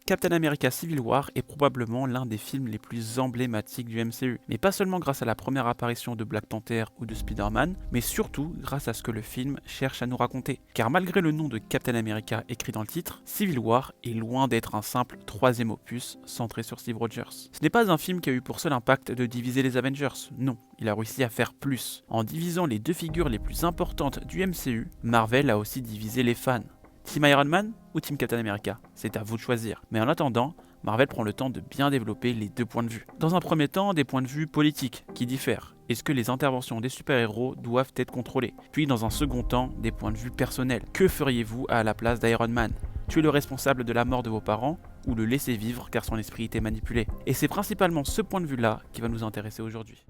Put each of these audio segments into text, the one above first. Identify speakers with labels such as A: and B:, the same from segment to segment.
A: Captain America Civil War est probablement l'un des films les plus emblématiques du MCU. Mais pas seulement grâce à la première apparition de Black Panther ou de Spider-Man, mais surtout grâce à ce que le film cherche à nous raconter. Car malgré le nom de Captain America écrit dans le titre, Civil War est loin d'être un simple troisième opus centré sur Steve Rogers. Ce n'est pas un film qui a eu pour seul impact de diviser les Avengers, non, il a réussi à faire plus. En divisant les deux figures les plus importantes du MCU, Marvel a aussi divisé les fans. Team Iron Man ou Team Captain America? C'est à vous de choisir. Mais en attendant, Marvel prend le temps de bien développer les deux points de vue. Dans un premier temps, des points de vue politiques qui diffèrent. Est-ce que les interventions des super-héros doivent être contrôlées? Puis dans un second temps, des points de vue personnels. Que feriez-vous à la place d'Iron Man? Tuer le responsable de la mort de vos parents ou le laisser vivre car son esprit était manipulé? Et c'est principalement ce point de vue-là qui va nous intéresser aujourd'hui.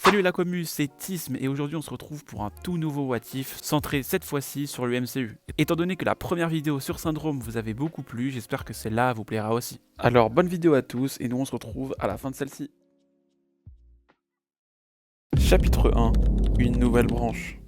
A: Salut la commu, c'est Tism et aujourd'hui on se retrouve pour un tout nouveau What If centré cette fois-ci sur le MCU. Étant donné que la première vidéo sur Syndrome vous avait beaucoup plu, j'espère que celle-là vous plaira aussi. Alors bonne vidéo à tous et nous on se retrouve à la fin de celle-ci. Chapitre 1, une nouvelle branche.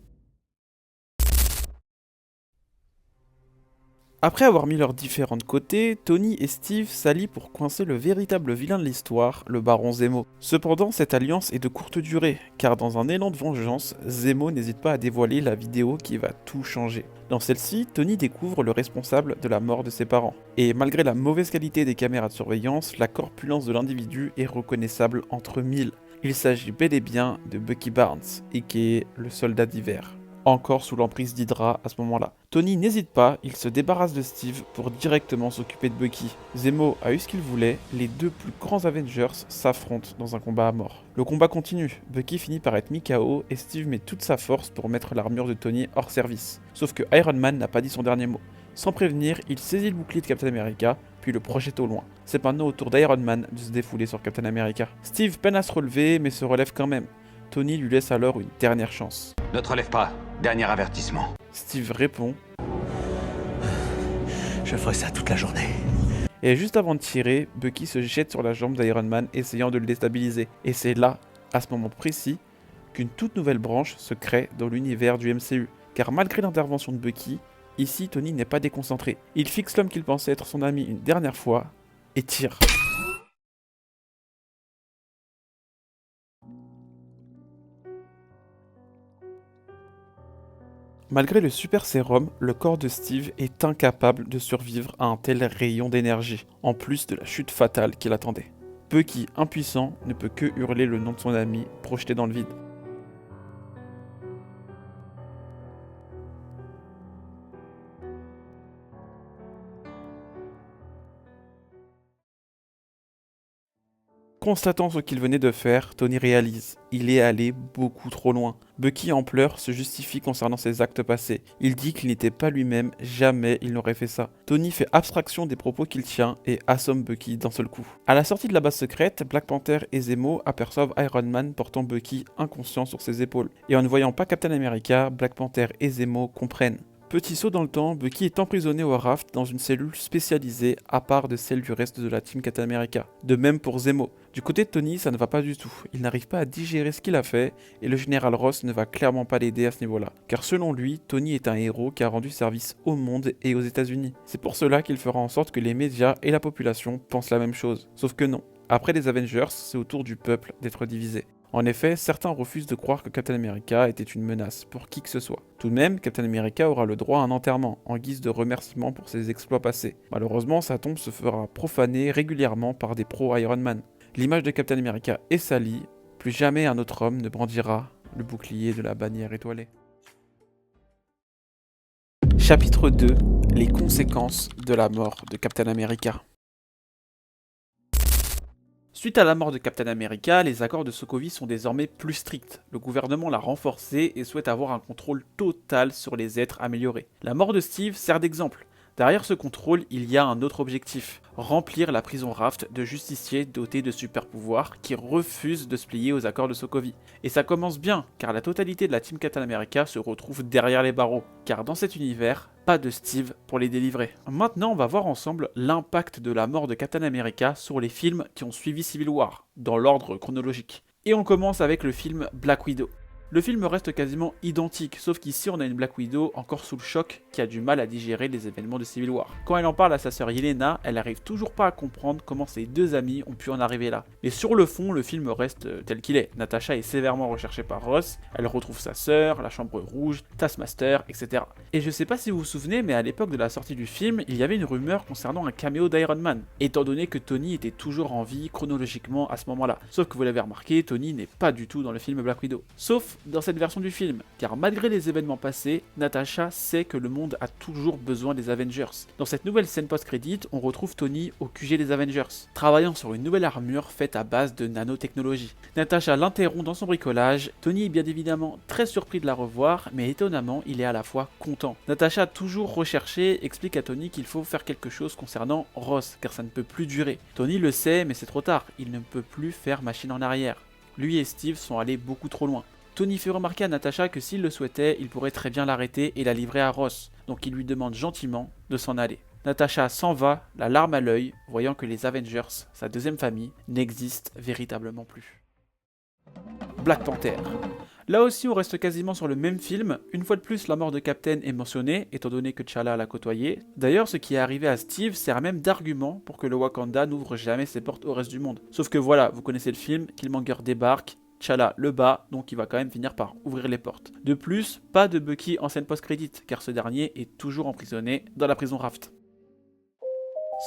A: Après avoir mis leurs différents de côté, Tony et Steve s'allient pour coincer le véritable vilain de l'histoire, le baron Zemo. Cependant, cette alliance est de courte durée, car dans un élan de vengeance, Zemo n'hésite pas à dévoiler la vidéo qui va tout changer. Dans celle-ci, Tony découvre le responsable de la mort de ses parents. Et malgré la mauvaise qualité des caméras de surveillance, la corpulence de l'individu est reconnaissable entre mille. Il s'agit bel et bien de Bucky Barnes, a.k.a. le soldat d'hiver. Encore sous l'emprise d'Hydra à ce moment-là. Tony n'hésite pas, il se débarrasse de Steve pour directement s'occuper de Bucky. Zemo a eu ce qu'il voulait, les deux plus grands Avengers s'affrontent dans un combat à mort. Le combat continue, Bucky finit par être mis KO et Steve met toute sa force pour mettre l'armure de Tony hors service. Sauf que Iron Man n'a pas dit son dernier mot. Sans prévenir, il saisit le bouclier de Captain America, puis le projette au loin. C'est maintenant au tour d'Iron Man de se défouler sur Captain America. Steve peine à se relever, mais se relève quand même. Tony lui laisse alors une dernière chance.
B: Ne te relève pas, dernier avertissement.
A: Steve répond.
C: Je ferai ça toute la journée.
A: Et juste avant de tirer, Bucky se jette sur la jambe d'Iron Man, essayant de le déstabiliser. Et c'est là, à ce moment précis, qu'une toute nouvelle branche se crée dans l'univers du MCU. Car malgré l'intervention de Bucky, ici Tony n'est pas déconcentré. Il fixe l'homme qu'il pensait être son ami une dernière fois, et tire. Malgré le super sérum, le corps de Steve est incapable de survivre à un tel rayon d'énergie, en plus de la chute fatale qui l'attendait. Bucky, impuissant, ne peut que hurler le nom de son ami, projeté dans le vide. Constatant ce qu'il venait de faire, Tony réalise, il est allé beaucoup trop loin. Bucky en pleurs se justifie concernant ses actes passés. Il dit qu'il n'était pas lui-même, jamais il n'aurait fait ça. Tony fait abstraction des propos qu'il tient et assomme Bucky d'un seul coup. À la sortie de la base secrète, Black Panther et Zemo aperçoivent Iron Man portant Bucky inconscient sur ses épaules. Et en ne voyant pas Captain America, Black Panther et Zemo comprennent. Petit saut dans le temps, Bucky est emprisonné au raft dans une cellule spécialisée à part de celle du reste de la team Captain America. De même pour Zemo. Du côté de Tony, ça ne va pas du tout. Il n'arrive pas à digérer ce qu'il a fait et le général Ross ne va clairement pas l'aider à ce niveau-là. Car selon lui, Tony est un héros qui a rendu service au monde et aux États-Unis. C'est pour cela qu'il fera en sorte que les médias et la population pensent la même chose. Sauf que non. Après les Avengers, c'est au tour du peuple d'être divisé. En effet, certains refusent de croire que Captain America était une menace pour qui que ce soit. Tout de même, Captain America aura le droit à un enterrement, en guise de remerciement pour ses exploits passés. Malheureusement, sa tombe se fera profaner régulièrement par des pros Iron Man. L'image de Captain America est salie, plus jamais un autre homme ne brandira le bouclier de la bannière étoilée. Chapitre 2. Les conséquences de la mort de Captain America. Suite à la mort de Captain America, les accords de Sokovie sont désormais plus stricts. Le gouvernement l'a renforcé et souhaite avoir un contrôle total sur les êtres améliorés. La mort de Steve sert d'exemple. Derrière ce contrôle, il y a un autre objectif, remplir la prison Raft de justiciers dotés de super pouvoirs qui refusent de se plier aux accords de Sokovie. Et ça commence bien, car la totalité de la team Captain America se retrouve derrière les barreaux, car dans cet univers, pas de Steve pour les délivrer. Maintenant, on va voir ensemble l'impact de la mort de Captain America sur les films qui ont suivi Civil War, dans l'ordre chronologique. Et on commence avec le film Black Widow. Le film reste quasiment identique, sauf qu'ici on a une Black Widow encore sous le choc qui a du mal à digérer les événements de Civil War. Quand elle en parle à sa sœur Yelena, elle arrive toujours pas à comprendre comment ses deux amis ont pu en arriver là. Mais sur le fond, le film reste tel qu'il est. Natasha est sévèrement recherchée par Ross, elle retrouve sa sœur, la chambre rouge, Taskmaster, etc. Et je sais pas si vous vous souvenez, mais à l'époque de la sortie du film, il y avait une rumeur concernant un caméo d'Iron Man, étant donné que Tony était toujours en vie chronologiquement à ce moment-là. Sauf que vous l'avez remarqué, Tony n'est pas du tout dans le film Black Widow. Sauf dans cette version du film, car malgré les événements passés, Natasha sait que le monde a toujours besoin des Avengers. Dans cette nouvelle scène post-crédit, on retrouve Tony au QG des Avengers, travaillant sur une nouvelle armure faite à base de nanotechnologie. Natasha l'interrompt dans son bricolage, Tony est bien évidemment très surpris de la revoir, mais étonnamment, il est à la fois content. Natasha, toujours recherchée, explique à Tony qu'il faut faire quelque chose concernant Ross, car ça ne peut plus durer. Tony le sait, mais c'est trop tard, il ne peut plus faire machine en arrière. Lui et Steve sont allés beaucoup trop loin. Tony fait remarquer à Natasha que s'il le souhaitait, il pourrait très bien l'arrêter et la livrer à Ross, donc il lui demande gentiment de s'en aller. Natasha s'en va, la larme à l'œil, voyant que les Avengers, sa deuxième famille, n'existent véritablement plus. Black Panther. Là aussi, on reste quasiment sur le même film. Une fois de plus, la mort de Captain est mentionnée, étant donné que T'Challa l'a côtoyé. D'ailleurs, ce qui est arrivé à Steve sert même d'argument pour que le Wakanda n'ouvre jamais ses portes au reste du monde. Sauf que voilà, vous connaissez le film, Killmonger débarque, T'Challa le bat, donc il va quand même finir par ouvrir les portes. De plus, pas de Bucky en scène post-crédit, car ce dernier est toujours emprisonné dans la prison Raft.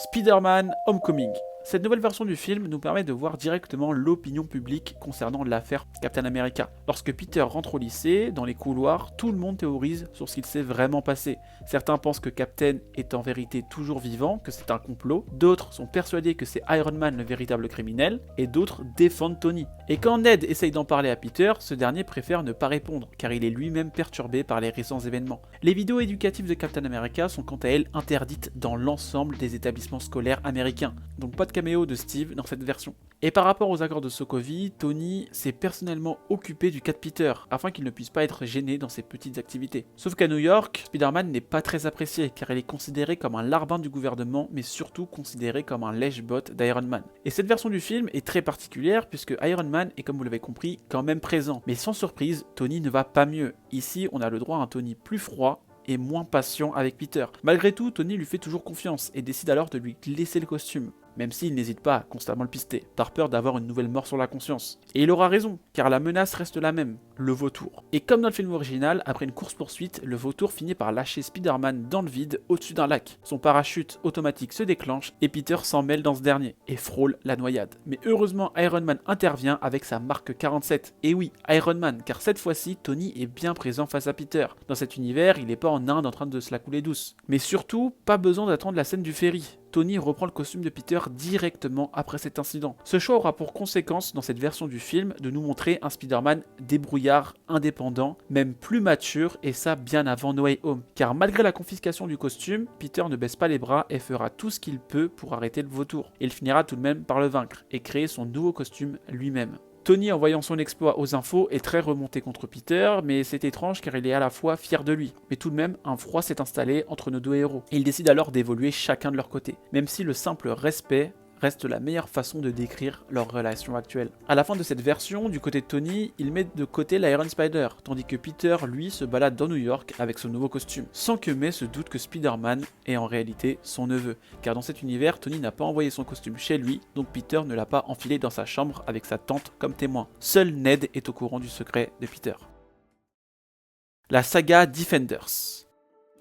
A: Spider-Man Homecoming. Cette nouvelle version du film nous permet de voir directement l'opinion publique concernant l'affaire Captain America. Lorsque Peter rentre au lycée, dans les couloirs, tout le monde théorise sur ce qu'il s'est vraiment passé. Certains pensent que Captain est en vérité toujours vivant, que c'est un complot, d'autres sont persuadés que c'est Iron Man le véritable criminel, et d'autres défendent Tony. Et quand Ned essaye d'en parler à Peter, ce dernier préfère ne pas répondre, car il est lui-même perturbé par les récents événements. Les vidéos éducatives de Captain America sont quant à elles interdites dans l'ensemble des établissements scolaires américains, donc pas de caméo de Steve dans cette version. Et par rapport aux accords de Sokovie, Tony s'est personnellement occupé du cas de Peter, afin qu'il ne puisse pas être gêné dans ses petites activités. Sauf qu'à New York, Spider-Man n'est pas très apprécié, car il est considéré comme un larbin du gouvernement, mais surtout considéré comme un lèche-bot d'Iron Man. Et cette version du film est très particulière, puisque Iron Man est, comme vous l'avez compris, quand même présent. Mais sans surprise, Tony ne va pas mieux. Ici, on a le droit à un Tony plus froid, et moins patient avec Peter. Malgré tout, Tony lui fait toujours confiance et décide alors de lui laisser le costume, même s'il n'hésite pas à constamment le pister, par peur d'avoir une nouvelle mort sur la conscience. Et il aura raison, car la menace reste la même, le vautour. Et comme dans le film original, après une course-poursuite, le vautour finit par lâcher Spider-Man dans le vide au-dessus d'un lac. Son parachute automatique se déclenche et Peter s'en mêle dans ce dernier et frôle la noyade. Mais heureusement, Iron Man intervient avec sa marque 47. Et oui, Iron Man, car cette fois-ci, Tony est bien présent face à Peter. Dans cet univers, il n'est pas en Inde en train de se la couler douce. Mais surtout, pas besoin d'attendre la scène du ferry. Tony reprend le costume de Peter directement après cet incident. Ce choix aura pour conséquence, dans cette version du film, de nous montrer un Spider-Man débrouillard, indépendant, même plus mature, et ça bien avant No Way Home. Car malgré la confiscation du costume, Peter ne baisse pas les bras et fera tout ce qu'il peut pour arrêter le vautour. Il finira tout de même par le vaincre, et créer son nouveau costume lui-même. Tony, en voyant son exploit aux infos, est très remonté contre Peter, mais c'est étrange car il est à la fois fier de lui. Mais tout de même, un froid s'est installé entre nos deux héros. Et ils décident alors d'évoluer chacun de leur côté, même si le simple respect reste la meilleure façon de décrire leur relation actuelle. À la fin de cette version, du côté de Tony, il met de côté l'Iron Spider, tandis que Peter, lui, se balade dans New York avec son nouveau costume, sans que May se doute que Spider-Man est en réalité son neveu, car dans cet univers, Tony n'a pas envoyé son costume chez lui, donc Peter ne l'a pas enfilé dans sa chambre avec sa tante comme témoin. Seul Ned est au courant du secret de Peter. La saga Defenders.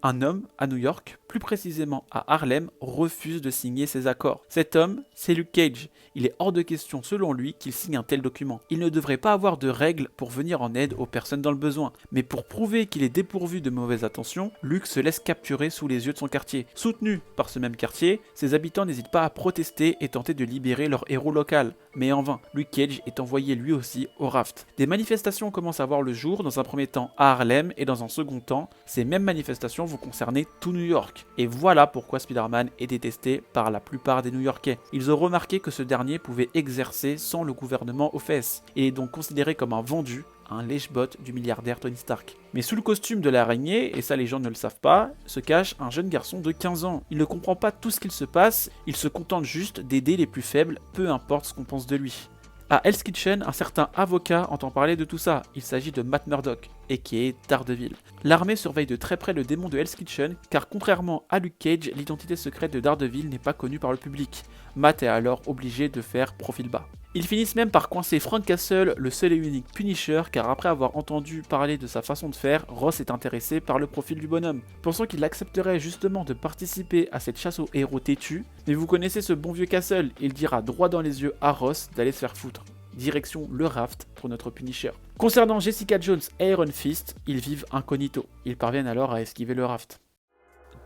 A: Un homme, à New York, plus précisément à Harlem, refuse de signer ces accords. Cet homme, c'est Luke Cage. Il est hors de question, selon lui, qu'il signe un tel document. Il ne devrait pas avoir de règles pour venir en aide aux personnes dans le besoin. Mais pour prouver qu'il est dépourvu de mauvaises intentions, Luke se laisse capturer sous les yeux de son quartier. Soutenu par ce même quartier, ses habitants n'hésitent pas à protester et tenter de libérer leur héros local. Mais en vain, Luke Cage est envoyé lui aussi au Raft. Des manifestations commencent à voir le jour, dans un premier temps à Harlem, et dans un second temps, ces mêmes manifestations vont concerner tout New York. Et voilà pourquoi Spider-Man est détesté par la plupart des New-Yorkais. Ils ont remarqué que ce dernier pouvait exercer sans le gouvernement aux fesses, et est donc considéré comme un vendu, un lèche-bot du milliardaire Tony Stark. Mais sous le costume de l'araignée, et ça les gens ne le savent pas, se cache un jeune garçon de 15 ans. Il ne comprend pas tout ce qu'il se passe, il se contente juste d'aider les plus faibles, peu importe ce qu'on pense de lui. À Hell's Kitchen, un certain avocat entend parler de tout ça. Il s'agit de Matt Murdock, a.k.a. Daredevil. L'armée surveille de très près le démon de Hell's Kitchen, car contrairement à Luke Cage, l'identité secrète de Daredevil n'est pas connue par le public. Matt est alors obligé de faire profil bas. Ils finissent même par coincer Frank Castle, le seul et unique Punisher, car après avoir entendu parler de sa façon de faire, Ross est intéressé par le profil du bonhomme. Pensant qu'il accepterait justement de participer à cette chasse aux héros têtus, mais vous connaissez ce bon vieux Castle, il dira droit dans les yeux à Ross d'aller se faire foutre. Direction le raft pour notre Punisher. Concernant Jessica Jones et Iron Fist, ils vivent incognito. Ils parviennent alors à esquiver le raft.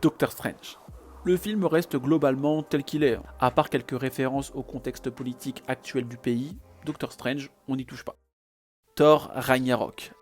A: Doctor Strange. Le film reste globalement tel qu'il est. À part quelques références au contexte politique actuel du pays, Doctor Strange, on n'y touche pas. Thor Ragnarok.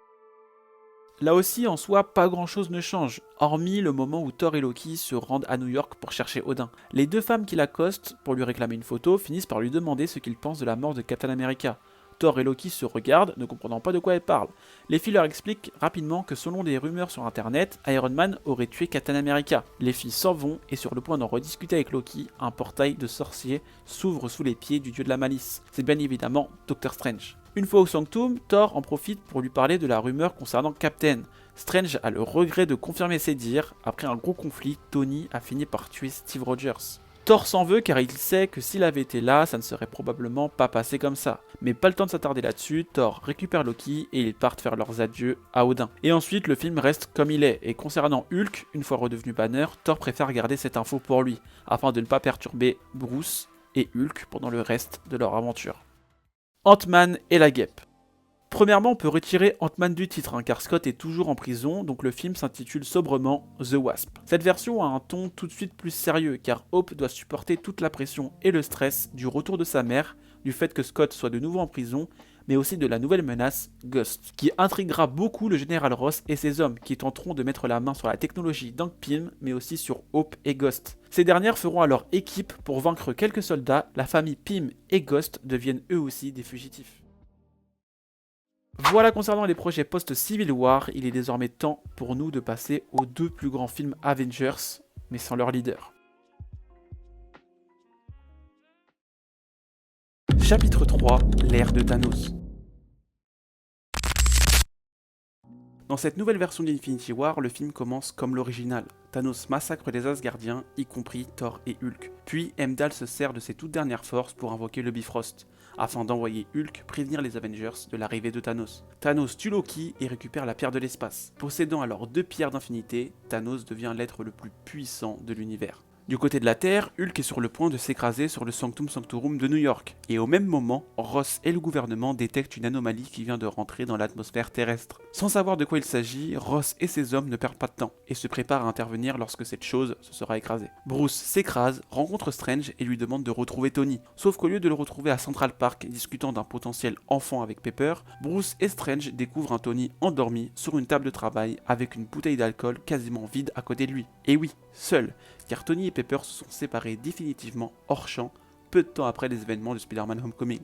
A: Là aussi, en soi, pas grand chose ne change, hormis le moment où Thor et Loki se rendent à New York pour chercher Odin. Les deux femmes qui l'accostent pour lui réclamer une photo finissent par lui demander ce qu'ils pensent de la mort de Captain America. Thor et Loki se regardent, ne comprenant pas de quoi elle parle. Les filles leur expliquent rapidement que selon des rumeurs sur internet, Iron Man aurait tué Captain America. Les filles s'en vont et sur le point d'en rediscuter avec Loki, un portail de sorciers s'ouvre sous les pieds du dieu de la malice. C'est bien évidemment Doctor Strange. Une fois au Sanctum, Thor en profite pour lui parler de la rumeur concernant Captain. Strange a le regret de confirmer ses dires. Après un gros conflit, Tony a fini par tuer Steve Rogers. Thor s'en veut car il sait que s'il avait été là, ça ne serait probablement pas passé comme ça. Mais pas le temps de s'attarder là-dessus, Thor récupère Loki et ils partent faire leurs adieux à Odin. Et ensuite, le film reste comme il est. Et concernant Hulk, une fois redevenu Banner, Thor préfère garder cette info pour lui, afin de ne pas perturber Bruce et Hulk pendant le reste de leur aventure. Ant-Man et la guêpe. Premièrement, on peut retirer Ant-Man du titre, car Scott est toujours en prison, donc le film s'intitule sobrement The Wasp. Cette version a un ton tout de suite plus sérieux, car Hope doit supporter toute la pression et le stress du retour de sa mère, du fait que Scott soit de nouveau en prison, mais aussi de la nouvelle menace, Ghost, qui intriguera beaucoup le général Ross et ses hommes, qui tenteront de mettre la main sur la technologie d'Hank Pym, mais aussi sur Hope et Ghost. Ces dernières feront alors équipe pour vaincre quelques soldats, la famille Pym et Ghost deviennent eux aussi des fugitifs. Voilà concernant les projets post-Civil War, il est désormais temps pour nous de passer aux deux plus grands films Avengers, mais sans leur leader. Chapitre 3, l'ère de Thanos. Dans cette nouvelle version d'Infinity War, le film commence comme l'original. Thanos massacre les Asgardiens, y compris Thor et Hulk. Puis Heimdall se sert de ses toutes dernières forces pour invoquer le Bifrost, afin d'envoyer Hulk prévenir les Avengers de l'arrivée de Thanos. Thanos tue Loki et récupère la pierre de l'espace. Possédant alors deux pierres d'infinité, Thanos devient l'être le plus puissant de l'univers. Du côté de la Terre, Hulk est sur le point de s'écraser sur le Sanctum Sanctorum de New York. Et au même moment, Ross et le gouvernement détectent une anomalie qui vient de rentrer dans l'atmosphère terrestre. Sans savoir de quoi il s'agit, Ross et ses hommes ne perdent pas de temps et se préparent à intervenir lorsque cette chose se sera écrasée. Bruce s'écrase, rencontre Strange et lui demande de retrouver Tony. Sauf qu'au lieu de le retrouver à Central Park discutant d'un potentiel enfant avec Pepper, Bruce et Strange découvrent un Tony endormi sur une table de travail avec une bouteille d'alcool quasiment vide à côté de lui. Et oui, seul, car Tony et Pepper se sont séparés définitivement hors champ, peu de temps après les événements de Spider-Man Homecoming.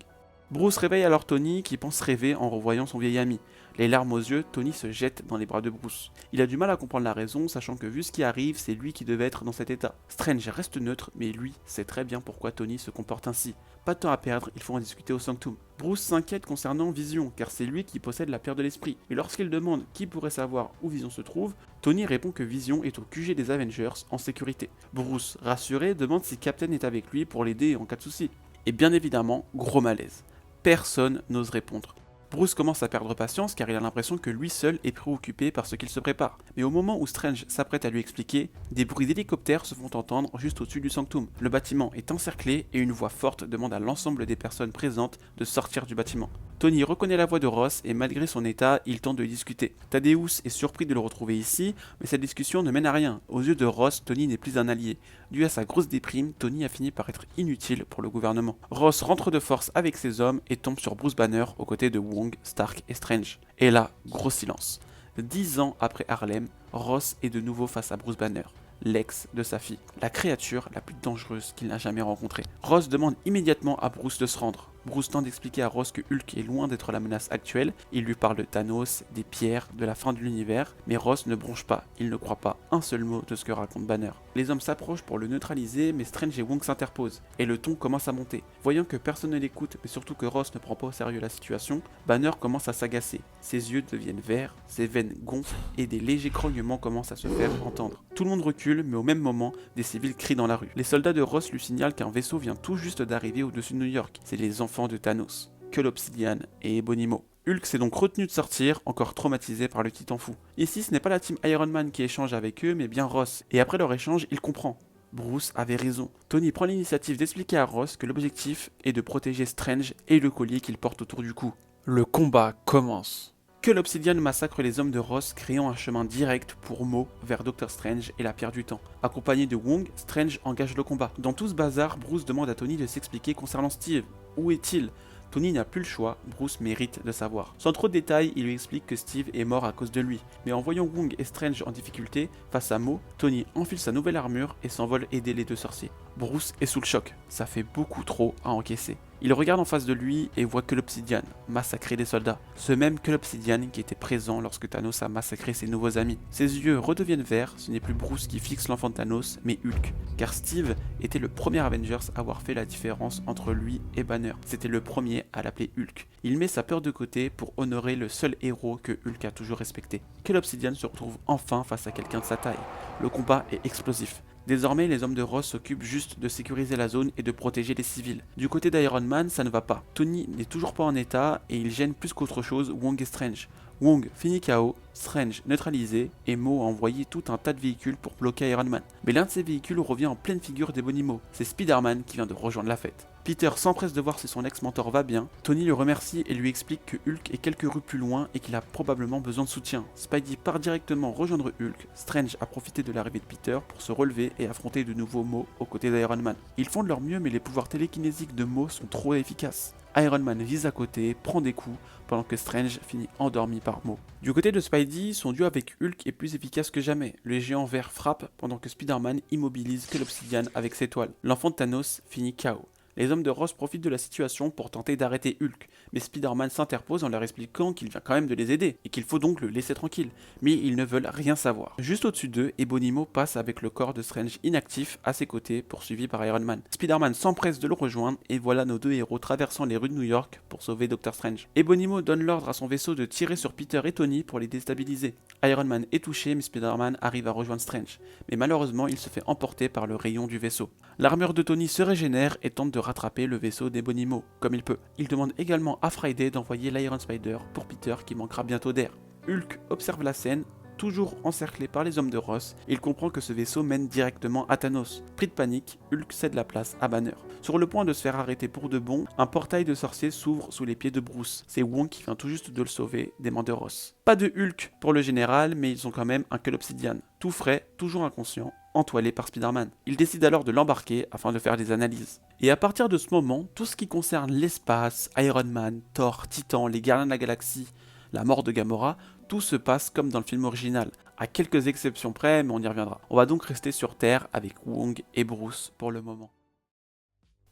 A: Bruce réveille alors Tony qui pense rêver en revoyant son vieil ami. Les larmes aux yeux, Tony se jette dans les bras de Bruce. Il a du mal à comprendre la raison, sachant que vu ce qui arrive, c'est lui qui devait être dans cet état. Strange reste neutre, mais lui sait très bien pourquoi Tony se comporte ainsi. Pas de temps à perdre, il faut en discuter au Sanctum. Bruce s'inquiète concernant Vision, car c'est lui qui possède la pierre de l'esprit. Et lorsqu'il demande qui pourrait savoir où Vision se trouve, Tony répond que Vision est au QG des Avengers en sécurité. Bruce, rassuré, demande si Captain est avec lui pour l'aider en cas de souci. Et bien évidemment, gros malaise. Personne n'ose répondre. Bruce commence à perdre patience car il a l'impression que lui seul est préoccupé par ce qu'il se prépare. Mais au moment où Strange s'apprête à lui expliquer, des bruits d'hélicoptères se font entendre juste au-dessus du Sanctum. Le bâtiment est encerclé et une voix forte demande à l'ensemble des personnes présentes de sortir du bâtiment. Tony reconnaît la voix de Ross et malgré son état, il tente de discuter. Thaddeus est surpris de le retrouver ici, mais cette discussion ne mène à rien. Aux yeux de Ross, Tony n'est plus un allié. Dû à sa grosse déprime, Tony a fini par être inutile pour le gouvernement. Ross rentre de force avec ses hommes et tombe sur Bruce Banner aux côtés de Wong, Stark et Strange. Et là, gros silence. 10 ans après Harlem, Ross est de nouveau face à Bruce Banner, l'ex de sa fille, la créature la plus dangereuse qu'il n'a jamais rencontrée. Ross demande immédiatement à Bruce de se rendre. Bruce tente d'expliquer à Ross que Hulk est loin d'être la menace actuelle, il lui parle de Thanos, des pierres, de la fin de l'univers, mais Ross ne bronche pas, il ne croit pas un seul mot de ce que raconte Banner. Les hommes s'approchent pour le neutraliser, mais Strange et Wong s'interposent, et le ton commence à monter. Voyant que personne ne l'écoute, mais surtout que Ross ne prend pas au sérieux la situation, Banner commence à s'agacer. Ses yeux deviennent verts, ses veines gonflent, et des légers grognements commencent à se faire entendre. Tout le monde recule, mais au même moment, des civils crient dans la rue. Les soldats de Ross lui signalent qu'un vaisseau vient tout juste d'arriver au-dessus de New York. C'est les enfants de Thanos, Cull Obsidian et Ebonimo. Hulk s'est donc retenu de sortir, encore traumatisé par le titan fou. Ici, ce n'est pas la team Iron Man qui échange avec eux, mais bien Ross. Et après leur échange, il comprend. Bruce avait raison. Tony prend l'initiative d'expliquer à Ross que l'objectif est de protéger Strange et le collier qu'il porte autour du cou. Le combat commence. Que l'Obsidian massacre les hommes de Ross, créant un chemin direct pour Mo vers Doctor Strange et la Pierre du Temps. Accompagné de Wong, Strange engage le combat. Dans tout ce bazar, Bruce demande à Tony de s'expliquer concernant Steve. Où est-il ? Tony n'a plus le choix, Bruce mérite de savoir. Sans trop de détails, il lui explique que Steve est mort à cause de lui. Mais en voyant Wong et Strange en difficulté, face à Mo, Tony enfile sa nouvelle armure et s'envole aider les deux sorciers. Bruce est sous le choc, ça fait beaucoup trop à encaisser. Il regarde en face de lui et voit que l'Obsidian massacrer des soldats. Ce même que l'Obsidian qui était présent lorsque Thanos a massacré ses nouveaux amis. Ses yeux redeviennent verts, ce n'est plus Bruce qui fixe l'enfant de Thanos, mais Hulk. Car Steve était le premier Avengers à avoir fait la différence entre lui et Banner. C'était le premier à l'appeler Hulk. Il met sa peur de côté pour honorer le seul héros que Hulk a toujours respecté. Que l'Obsidian se retrouve enfin face à quelqu'un de sa taille. Le combat est explosif. Désormais, les hommes de Ross s'occupent juste de sécuriser la zone et de protéger les civils. Du côté d'Iron Man, ça ne va pas. Tony n'est toujours pas en état et il gêne plus qu'autre chose Wong et Strange. Wong finit KO, Strange neutralisé et Mo a envoyé tout un tas de véhicules pour bloquer Iron Man. Mais l'un de ces véhicules revient en pleine figure d'Ebonimo. C'est Spider-Man qui vient de rejoindre la fête. Peter s'empresse de voir si son ex-mentor va bien. Tony le remercie et lui explique que Hulk est quelques rues plus loin et qu'il a probablement besoin de soutien. Spidey part directement rejoindre Hulk. Strange a profité de l'arrivée de Peter pour se relever et affronter de nouveau Mo aux côtés d'Iron Man. Ils font de leur mieux mais les pouvoirs télékinésiques de Mo sont trop efficaces. Iron Man vise à côté, prend des coups, pendant que Strange finit endormi par Mo. Du côté de Spidey, son duo avec Hulk est plus efficace que jamais. Le géant vert frappe pendant que Spider-Man immobilise que l'Obsidian avec ses toiles. L'enfant de Thanos finit KO. Les hommes de Ross profitent de la situation pour tenter d'arrêter Hulk, mais Spider-Man s'interpose en leur expliquant qu'il vient quand même de les aider et qu'il faut donc le laisser tranquille, mais ils ne veulent rien savoir. Juste au-dessus d'eux, Ebonimo passe avec le corps de Strange inactif à ses côtés, poursuivi par Iron Man. Spider-Man s'empresse de le rejoindre et voilà nos deux héros traversant les rues de New York pour sauver Doctor Strange. Ebonimo donne l'ordre à son vaisseau de tirer sur Peter et Tony pour les déstabiliser. Iron Man est touché, mais Spider-Man arrive à rejoindre Strange, mais malheureusement il se fait emporter par le rayon du vaisseau. L'armure de Tony se régénère et tente de rattraper le vaisseau d'Ebonimo, comme il peut. Il demande également à Friday d'envoyer l'Iron Spider pour Peter qui manquera bientôt d'air. Hulk observe la scène, toujours encerclé par les hommes de Ross, il comprend que ce vaisseau mène directement à Thanos. Pris de panique, Hulk cède la place à Banner. Sur le point de se faire arrêter pour de bon, un portail de sorciers s'ouvre sous les pieds de Bruce. C'est Wong qui vient tout juste de le sauver des mains de Ross. Pas de Hulk pour le général, mais ils ont quand même un Cull Obsidian. Tout frais, toujours inconscient, entoilé par Spider-Man. Il décide alors de l'embarquer afin de faire des analyses. Et à partir de ce moment, tout ce qui concerne l'espace, Iron Man, Thor, Titan, les Gardiens de la Galaxie, la mort de Gamora, tout se passe comme dans le film original, à quelques exceptions près, mais on y reviendra. On va donc rester sur Terre avec Wong et Bruce pour le moment.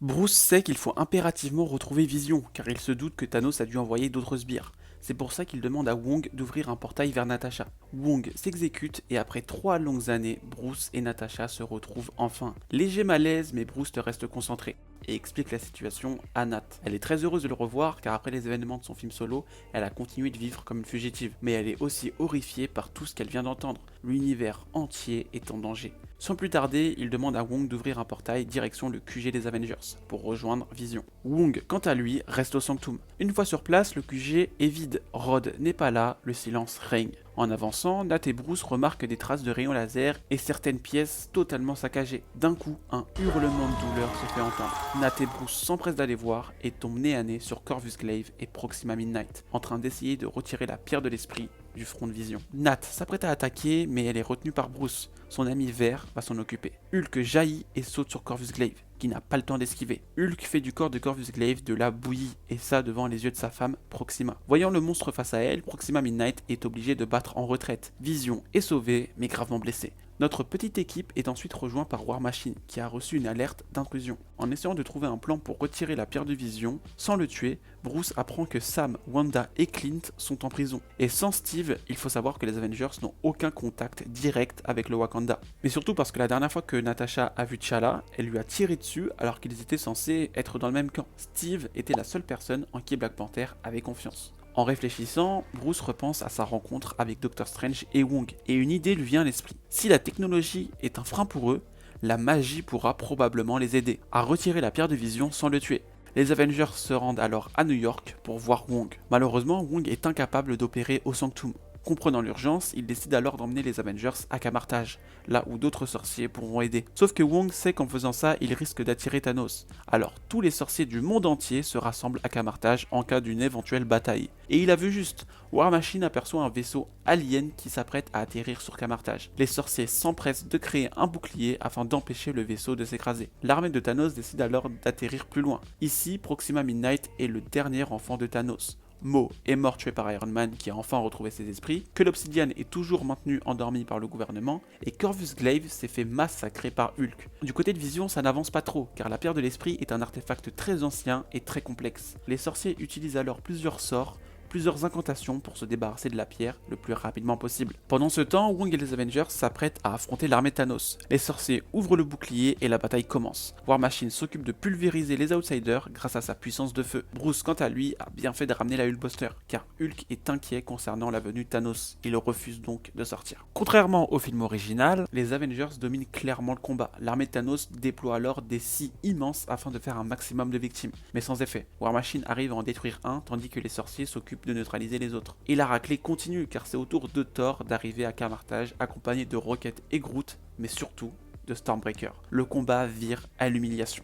A: Bruce sait qu'il faut impérativement retrouver Vision, car il se doute que Thanos a dû envoyer d'autres sbires. C'est pour ça qu'il demande à Wong d'ouvrir un portail vers Natasha. Wong s'exécute et après 3 longues années, Bruce et Natasha se retrouvent enfin. Léger malaise, mais Bruce reste concentré et explique la situation à Nat. Elle est très heureuse de le revoir car après les événements de son film solo, elle a continué de vivre comme une fugitive. Mais elle est aussi horrifiée par tout ce qu'elle vient d'entendre. L'univers entier est en danger. Sans plus tarder, il demande à Wong d'ouvrir un portail direction le QG des Avengers pour rejoindre Vision. Wong, quant à lui, reste au Sanctum. Une fois sur place, le QG est vide. Rhodes n'est pas là, le silence règne. En avançant, Nat et Bruce remarquent des traces de rayons laser et certaines pièces totalement saccagées. D'un coup, un hurlement de douleur se fait entendre. Nat et Bruce s'empressent d'aller voir et tombent nez à nez sur Corvus Glaive et Proxima Midnight, en train d'essayer de retirer la pierre de l'esprit du front de Vision. Nat s'apprête à attaquer, mais elle est retenue par Bruce. Son ami vert va s'en occuper. Hulk jaillit et saute sur Corvus Glaive, qui n'a pas le temps d'esquiver. Hulk fait du corps de Corvus Glaive de la bouillie, et ça devant les yeux de sa femme, Proxima. Voyant le monstre face à elle, Proxima Midnight est obligée de battre en retraite. Vision est sauvée, mais gravement blessée. Notre petite équipe est ensuite rejointe par War Machine, qui a reçu une alerte d'intrusion. En essayant de trouver un plan pour retirer la pierre de vision, sans le tuer, Bruce apprend que Sam, Wanda et Clint sont en prison. Et sans Steve, il faut savoir que les Avengers n'ont aucun contact direct avec le Wakanda. Mais surtout parce que la dernière fois que Natasha a vu T'Challa, elle lui a tiré dessus alors qu'ils étaient censés être dans le même camp. Steve était la seule personne en qui Black Panther avait confiance. En réfléchissant, Bruce repense à sa rencontre avec Doctor Strange et Wong, et une idée lui vient à l'esprit. Si la technologie est un frein pour eux, la magie pourra probablement les aider à retirer la pierre de vision sans le tuer. Les Avengers se rendent alors à New York pour voir Wong. Malheureusement, Wong est incapable d'opérer au Sanctum. Comprenant l'urgence, il décide alors d'emmener les Avengers à Camartage, là où d'autres sorciers pourront aider. Sauf que Wong sait qu'en faisant ça, il risque d'attirer Thanos. Alors tous les sorciers du monde entier se rassemblent à Camartage en cas d'une éventuelle bataille. Et il a vu juste, War Machine aperçoit un vaisseau alien qui s'apprête à atterrir sur Camartage. Les sorciers s'empressent de créer un bouclier afin d'empêcher le vaisseau de s'écraser. L'armée de Thanos décide alors d'atterrir plus loin. Ici, Proxima Midnight est le dernier enfant de Thanos. Mo est mort tué par Iron Man qui a enfin retrouvé ses esprits, que l'Obsidian est toujours maintenu endormi par le gouvernement, et Corvus Glaive s'est fait massacrer par Hulk. Du côté de Vision, ça n'avance pas trop, car la pierre de l'esprit est un artefact très ancien et très complexe. Les sorciers utilisent alors plusieurs sorts, plusieurs incantations pour se débarrasser de la pierre le plus rapidement possible. Pendant ce temps, Wong et les Avengers s'apprêtent à affronter l'armée Thanos. Les sorciers ouvrent le bouclier et la bataille commence. War Machine s'occupe de pulvériser les Outsiders grâce à sa puissance de feu. Bruce, quant à lui, a bien fait de ramener la Hulkbuster, car Hulk est inquiet concernant la venue de Thanos. Il refuse donc de sortir. Contrairement au film original, les Avengers dominent clairement le combat. L'armée de Thanos déploie alors des scies immenses afin de faire un maximum de victimes. Mais sans effet. War Machine arrive à en détruire un, tandis que les sorciers s'occupent de neutraliser les autres. Et la raclée continue, car c'est au tour de Thor d'arriver à Camartage accompagné de Rocket et Groot, mais surtout de Stormbreaker. Le combat vire à l'humiliation.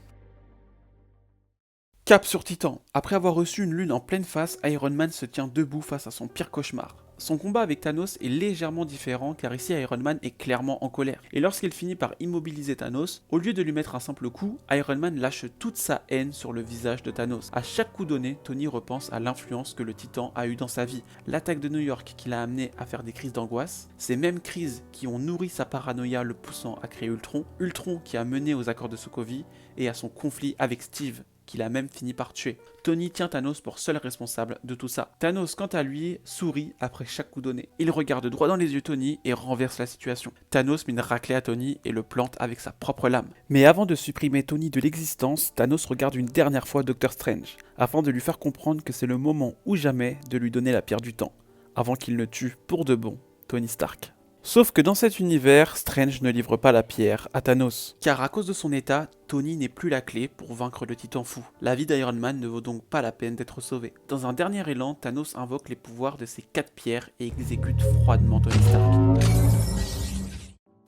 A: Cap sur Titan. Après avoir reçu une lune en pleine face, Iron Man se tient debout face à son pire cauchemar. Son combat avec Thanos est légèrement différent car ici Iron Man est clairement en colère. Et lorsqu'il finit par immobiliser Thanos, au lieu de lui mettre un simple coup, Iron Man lâche toute sa haine sur le visage de Thanos. À chaque coup donné, Tony repense à l'influence que le Titan a eue dans sa vie. L'attaque de New York qui l'a amené à faire des crises d'angoisse, ces mêmes crises qui ont nourri sa paranoïa le poussant à créer Ultron, Ultron qui a mené aux accords de Sokovie et à son conflit avec Steve, qu'il a même fini par tuer. Tony tient Thanos pour seul responsable de tout ça. Thanos, quant à lui, sourit après chaque coup donné. Il regarde droit dans les yeux Tony et renverse la situation. Thanos met une raclée à Tony et le plante avec sa propre lame. Mais avant de supprimer Tony de l'existence, Thanos regarde une dernière fois Doctor Strange, afin de lui faire comprendre que c'est le moment ou jamais de lui donner la pierre du temps, avant qu'il ne tue pour de bon Tony Stark. Sauf que dans cet univers, Strange ne livre pas la pierre à Thanos. Car à cause de son état, Tony n'est plus la clé pour vaincre le Titan fou. La vie d'Iron Man ne vaut donc pas la peine d'être sauvée. Dans un dernier élan, Thanos invoque les pouvoirs de ses 4 pierres et exécute froidement Tony Stark.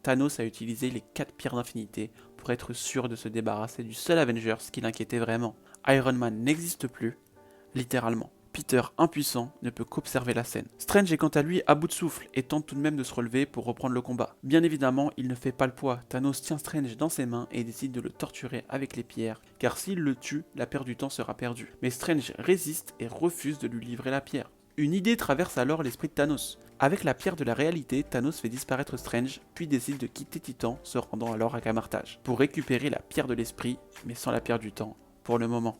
A: Thanos a utilisé les 4 pierres d'infinité pour être sûr de se débarrasser du seul Avengers qui l'inquiétait vraiment. Iron Man n'existe plus, littéralement. Peter, impuissant, ne peut qu'observer la scène. Strange est quant à lui à bout de souffle et tente tout de même de se relever pour reprendre le combat. Bien évidemment, il ne fait pas le poids. Thanos tient Strange dans ses mains et décide de le torturer avec les pierres, car s'il le tue, la paire du temps sera perdue. Mais Strange résiste et refuse de lui livrer la pierre. Une idée traverse alors l'esprit de Thanos. Avec la pierre de la réalité, Thanos fait disparaître Strange, puis décide de quitter Titan, se rendant alors à Camartage, pour récupérer la pierre de l'esprit, mais sans la pierre du temps, pour le moment.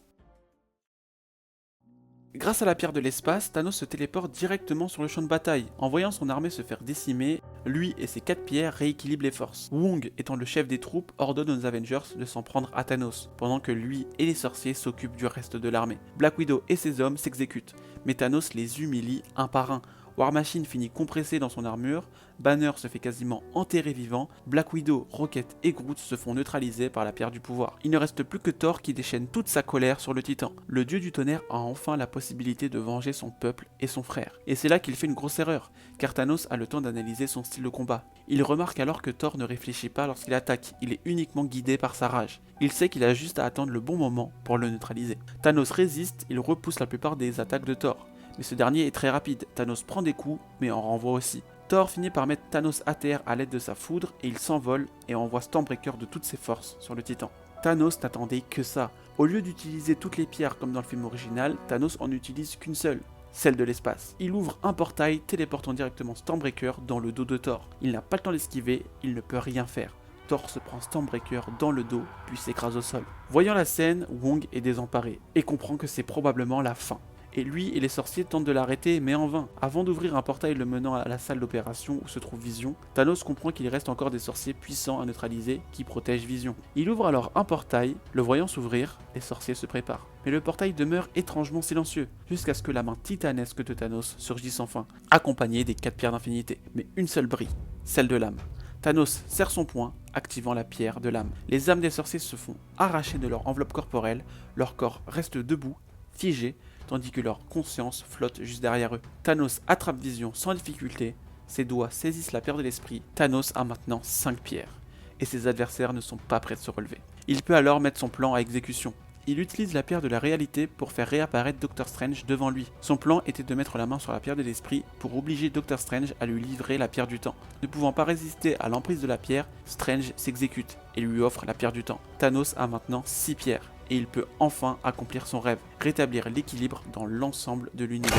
A: Grâce à la pierre de l'espace, Thanos se téléporte directement sur le champ de bataille. En voyant son armée se faire décimer, lui et ses 4 pierres rééquilibrent les forces. Wong, étant le chef des troupes, ordonne aux Avengers de s'en prendre à Thanos, pendant que lui et les sorciers s'occupent du reste de l'armée. Black Widow et ses hommes s'exécutent, mais Thanos les humilie un par un. War Machine finit compressé dans son armure, Banner se fait quasiment enterrer vivant, Black Widow, Rocket et Groot se font neutraliser par la pierre du pouvoir. Il ne reste plus que Thor qui déchaîne toute sa colère sur le Titan. Le dieu du tonnerre a enfin la possibilité de venger son peuple et son frère. Et c'est là qu'il fait une grosse erreur, car Thanos a le temps d'analyser son style de combat. Il remarque alors que Thor ne réfléchit pas lorsqu'il attaque, il est uniquement guidé par sa rage. Il sait qu'il a juste à attendre le bon moment pour le neutraliser. Thanos résiste, il repousse la plupart des attaques de Thor. Mais ce dernier est très rapide, Thanos prend des coups, mais en renvoie aussi. Thor finit par mettre Thanos à terre à l'aide de sa foudre, et il s'envole et envoie Stormbreaker de toutes ses forces sur le Titan. Thanos n'attendait que ça. Au lieu d'utiliser toutes les pierres comme dans le film original, Thanos en utilise qu'une seule. celle de l'espace. Il ouvre un portail téléportant directement Stormbreaker dans le dos de Thor. Il n'a pas le temps d'esquiver, il ne peut rien faire. Thor se prend Stormbreaker dans le dos, puis s'écrase au sol. Voyant la scène, Wong est désemparé et comprend que c'est probablement la fin. Et lui et les sorciers tentent de l'arrêter, mais en vain. Avant d'ouvrir un portail le menant à la salle d'opération où se trouve Vision, Thanos comprend qu'il reste encore des sorciers puissants à neutraliser qui protègent Vision. Il ouvre alors un portail, le voyant s'ouvrir, les sorciers se préparent. Mais le portail demeure étrangement silencieux, jusqu'à ce que la main titanesque de Thanos surgisse enfin, accompagnée des 4 pierres d'infinité. Mais une seule brille, celle de l'âme. Thanos serre son poing, activant la pierre de l'âme. Les âmes des sorciers se font arracher de leur enveloppe corporelle, leur corps reste debout, figé, tandis que leur conscience flotte juste derrière eux. Thanos attrape Vision sans difficulté, ses doigts saisissent la pierre de l'esprit. Thanos a maintenant 5 pierres, et ses adversaires ne sont pas prêts de se relever. Il peut alors mettre son plan à exécution. Il utilise la pierre de la réalité pour faire réapparaître Doctor Strange devant lui. Son plan était de mettre la main sur la pierre de l'esprit pour obliger Doctor Strange à lui livrer la pierre du temps. Ne pouvant pas résister à l'emprise de la pierre, Strange s'exécute et lui offre la pierre du temps. Thanos a maintenant 6 pierres et il peut enfin accomplir son rêve, rétablir l'équilibre dans l'ensemble de l'univers.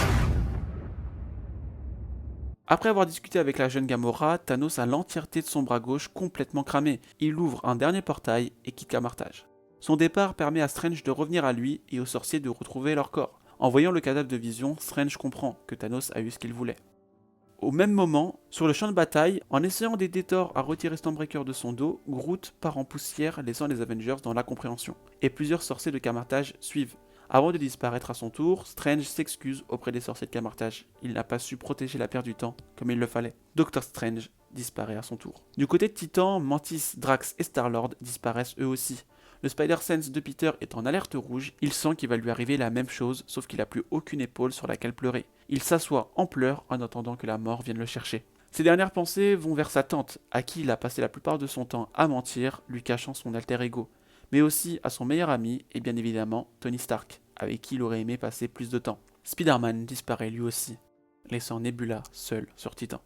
A: Après avoir discuté avec la jeune Gamora, Thanos a l'entièreté de son bras gauche complètement cramé. Il ouvre un dernier portail et quitte Camartage. Son départ permet à Strange de revenir à lui et aux sorciers de retrouver leur corps. En voyant le cadavre de Vision, Strange comprend que Thanos a eu ce qu'il voulait. Au même moment, sur le champ de bataille, en essayant d'aider Thor à retirer Stormbreaker de son dos, Groot part en poussière, laissant les Avengers dans l'incompréhension. Et plusieurs sorciers de Camartage suivent. Avant de disparaître à son tour, Strange s'excuse auprès des sorciers de Camartage. Il n'a pas su protéger la pierre du temps comme il le fallait. Doctor Strange disparaît à son tour. Du côté de Titan, Mantis, Drax et Star-Lord disparaissent eux aussi. Le Spider-Sense de Peter est en alerte rouge, il sent qu'il va lui arriver la même chose, sauf qu'il n'a plus aucune épaule sur laquelle pleurer. Il s'assoit en pleurs en attendant que la mort vienne le chercher. Ses dernières pensées vont vers sa tante, à qui il a passé la plupart de son temps à mentir, lui cachant son alter ego, mais aussi à son meilleur ami et bien évidemment Tony Stark, avec qui il aurait aimé passer plus de temps. Spider-Man disparaît lui aussi, laissant Nebula seule sur Titan.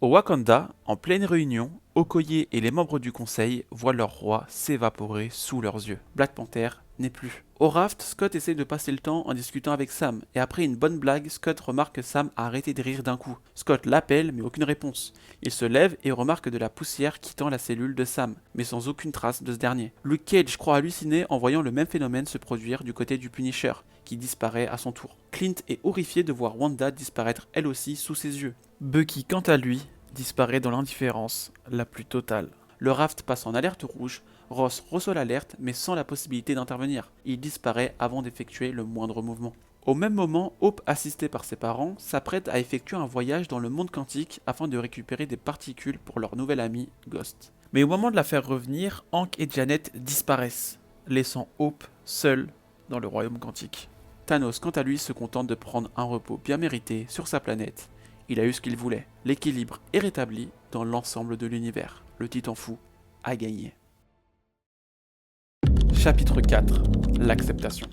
A: Au Wakanda, en pleine réunion, Okoye et les membres du conseil voient leur roi s'évaporer sous leurs yeux. Black Panther n'est plus. Au raft, Scott essaie de passer le temps en discutant avec Sam, et après une bonne blague, Scott remarque que Sam a arrêté de rire d'un coup. Scott l'appelle, mais aucune réponse. Il se lève et remarque de la poussière quittant la cellule de Sam, mais sans aucune trace de ce dernier. Luke Cage croit halluciner en voyant le même phénomène se produire du côté du Punisher, qui disparaît à son tour. Clint est horrifié de voir Wanda disparaître elle aussi sous ses yeux. Bucky, quant à lui, disparaît dans l'indifférence la plus totale. Le raft passe en alerte rouge, Ross reçoit l'alerte mais sans la possibilité d'intervenir. Il disparaît avant d'effectuer le moindre mouvement. Au même moment, Hope, assistée par ses parents, s'apprête à effectuer un voyage dans le monde quantique afin de récupérer des particules pour leur nouvel ami, Ghost. Mais au moment de la faire revenir, Hank et Janet disparaissent, laissant Hope seule dans le royaume quantique. Thanos, quant à lui, se contente de prendre un repos bien mérité sur sa planète. Il a eu ce qu'il voulait. L'équilibre est rétabli dans l'ensemble de l'univers. Le Titan fou a gagné. Chapitre 4. L'acceptation.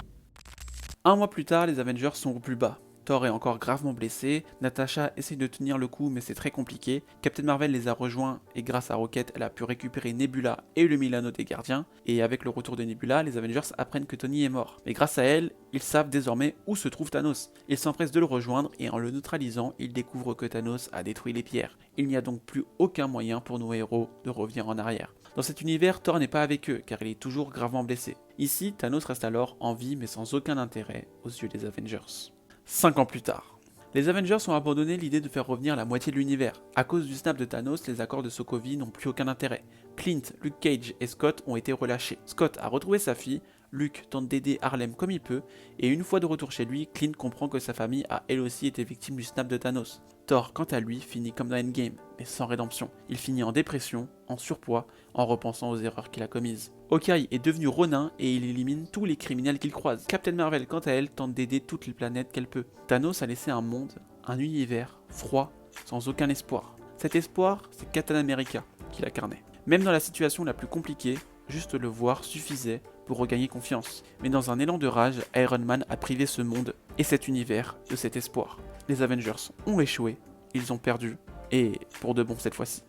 A: Un mois plus tard, les Avengers sont au plus bas. Thor est encore gravement blessé, Natasha essaye de tenir le coup mais c'est très compliqué, Captain Marvel les a rejoints et grâce à Rocket elle a pu récupérer Nebula et le Milano des gardiens, et avec le retour de Nebula, les Avengers apprennent que Tony est mort. Mais grâce à elle, ils savent désormais où se trouve Thanos. Ils s'empressent de le rejoindre et en le neutralisant, ils découvrent que Thanos a détruit les pierres. Il n'y a donc plus aucun moyen pour nos héros de revenir en arrière. Dans cet univers, Thor n'est pas avec eux car il est toujours gravement blessé. Ici, Thanos reste alors en vie mais sans aucun intérêt aux yeux des Avengers. 5 ans plus tard. Les Avengers ont abandonné l'idée de faire revenir la moitié de l'univers. À cause du snap de Thanos, les accords de Sokovie n'ont plus aucun intérêt. Clint, Luke Cage et Scott ont été relâchés. Scott a retrouvé sa fille, Luke tente d'aider Harlem comme il peut, et une fois de retour chez lui, Clint comprend que sa famille a elle aussi été victime du snap de Thanos. Thor, quant à lui, finit comme dans Endgame, mais sans rédemption. Il finit en dépression, en surpoids, en repensant aux erreurs qu'il a commises. Hawkeye est devenu Ronin et il élimine tous les criminels qu'il croise. Captain Marvel, quant à elle, tente d'aider toutes les planètes qu'elle peut. Thanos a laissé un monde, un univers, froid, sans aucun espoir. Cet espoir, c'est Captain America qui l'incarnait. Même dans la situation la plus compliquée, juste le voir suffisait pour regagner confiance. Mais dans un élan de rage, Iron Man a privé ce monde et cet univers de cet espoir. Les Avengers ont échoué, ils ont perdu, et pour de bon cette fois-ci.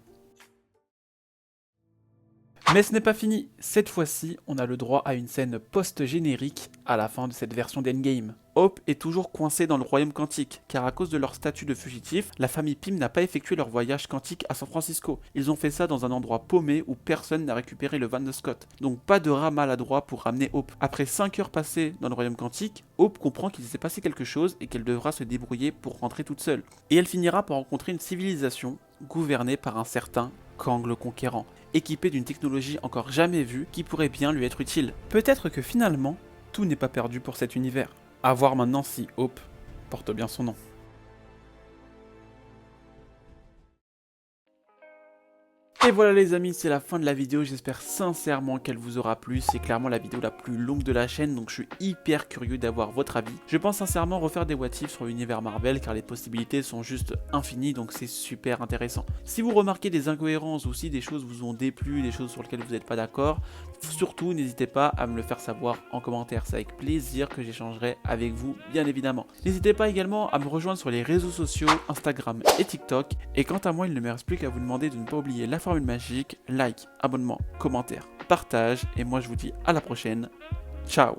A: Mais ce n'est pas fini, cette fois-ci, on a le droit à une scène post-générique à la fin de cette version d'Endgame. Hope est toujours coincée dans le royaume quantique, car à cause de leur statut de fugitif, la famille Pym n'a pas effectué leur voyage quantique à San Francisco. Ils ont fait ça dans un endroit paumé où personne n'a récupéré le van de Scott. Donc pas de rat maladroit pour ramener Hope. Après 5 heures passées dans le royaume quantique, Hope comprend qu'il s'est passé quelque chose et qu'elle devra se débrouiller pour rentrer toute seule. Et elle finira par rencontrer une civilisation gouvernée par un certain Kang le Conquérant, équipé d'une technologie encore jamais vue qui pourrait bien lui être utile. Peut-être que finalement, tout n'est pas perdu pour cet univers. À voir maintenant si Hope porte bien son nom. Et voilà les amis, c'est la fin de la vidéo, j'espère sincèrement qu'elle vous aura plu, c'est clairement la vidéo la plus longue de la chaîne, donc je suis hyper curieux d'avoir votre avis. Je pense sincèrement refaire des what if sur l'univers Marvel, car les possibilités sont juste infinies, donc c'est super intéressant. Si vous remarquez des incohérences ou si des choses vous ont déplu, des choses sur lesquelles vous n'êtes pas d'accord, surtout n'hésitez pas à me le faire savoir en commentaire, c'est avec plaisir que j'échangerai avec vous, bien évidemment. N'hésitez pas également à me rejoindre sur les réseaux sociaux, Instagram et TikTok, et quant à moi il ne me reste plus qu'à vous demander de ne pas oublier la formule magique, like, abonnement, commentaire, partage, et moi je vous dis à la prochaine, ciao.